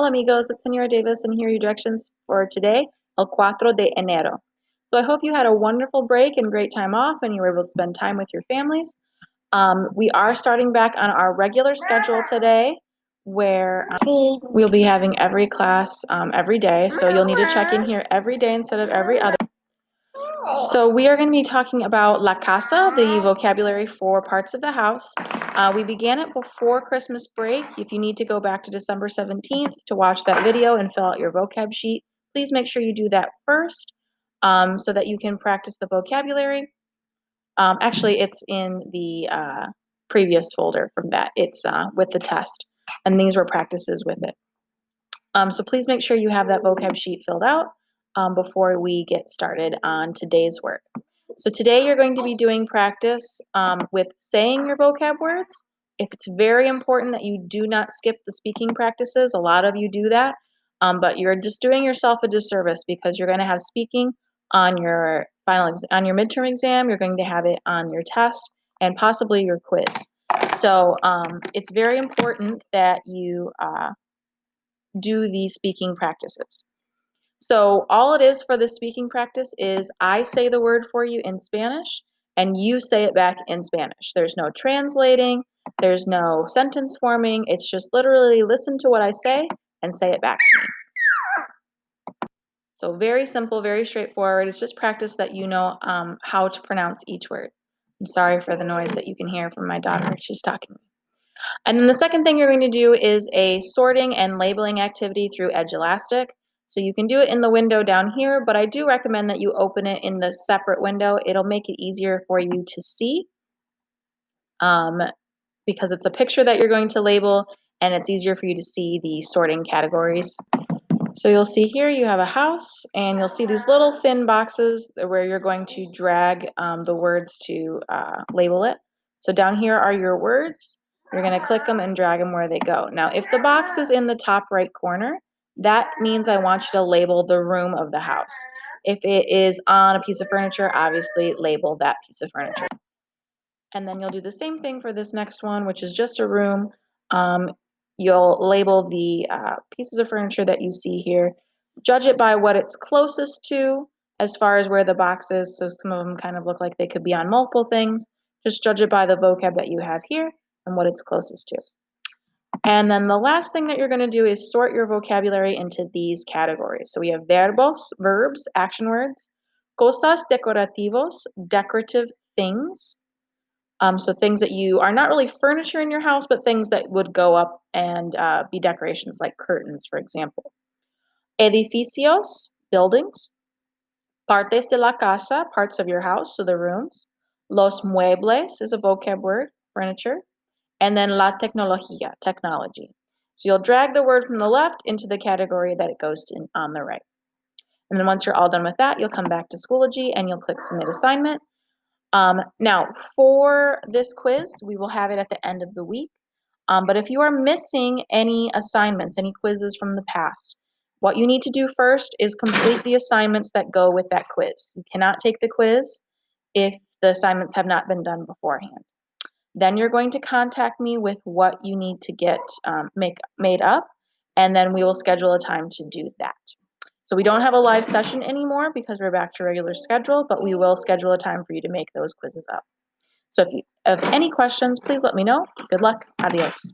Hola amigos, it's Senora Davis and here are your directions for today, el 4 de enero. So I hope you had a wonderful break and great time off and you were able to spend time with your families. We are starting back on our regular schedule today where we'll be having every class every day. So you'll need to check in here every day instead of every other. So we are going to be talking about La Casa, the vocabulary for parts of the house. We began it before Christmas break. If you need to go back to December 17th to watch that video and fill out your vocab sheet, please make sure you do that first so that you can practice the vocabulary. Actually, it's in the previous folder from that. It's with the test, and these were practices with it. So please make sure you have that vocab sheet filled out before we get started on today's work. So today you're going to be doing practice with saying your vocab words. It's very important that you do not skip the speaking practices. A lot of you do that, but you're just doing yourself a disservice because you're going to have speaking on your on your midterm exam. You're going to have it on your test and possibly your quiz. So it's very important that you do these speaking practices. So all it is for the speaking practice is I say the word for you in Spanish and you say it back in Spanish. There's no translating, there's no sentence forming. It's just literally listen to what I say and say it back to me. So very simple, very straightforward. It's just practice that you know how to pronounce each word. I'm sorry for the noise that you can hear from my daughter. She's talking to me. And then the second thing you're going to do is a sorting and labeling activity through Edulastic. So you can do it in the window down here, but I do recommend that you open it in the separate window. It'll make it easier for you to see because it's a picture that you're going to label and it's easier for you to see the sorting categories. So you'll see here you have a house and you'll see these little thin boxes where you're going to drag the words to label it. So down here are your words. You're going to click them and drag them where they go. Now, if the box is in the top right corner, that means I want you to label the room of the house. If it is on a piece of furniture, obviously label that piece of furniture. And then you'll do the same thing for this next one, which is just a room. You'll label the pieces of furniture that you see here. Judge it by what it's closest to as far as where the box is. So some of them kind of look like they could be on multiple things. Just judge it by the vocab that you have here and what it's closest to. And then the last thing that you're going to do is sort your vocabulary into these categories. So we have verbos, verbs, action words, cosas decorativos, decorative things. So things that you are not really furniture in your house, but things that would go up and be decorations like curtains, for example. Edificios, buildings. Partes de la casa, parts of your house, so the rooms. Los muebles is a vocab word, furniture. And then la tecnología, technology. So you'll drag the word from the left into the category that it goes in on the right. And then once you're all done with that, you'll come back to Schoology and you'll click Submit Assignment. Now, for this quiz, we will have it at the end of the week. But if you are missing any assignments, any quizzes from the past, what you need to do first is complete the assignments that go with that quiz. You cannot take the quiz if the assignments have not been done beforehand. Then you're going to contact me with what you need to get made up, and then we will schedule a time to do that. So we don't have a live session anymore because we're back to regular schedule, but we will schedule a time for you to make those quizzes up. So if you have any questions, please let me know. Good luck. Adios.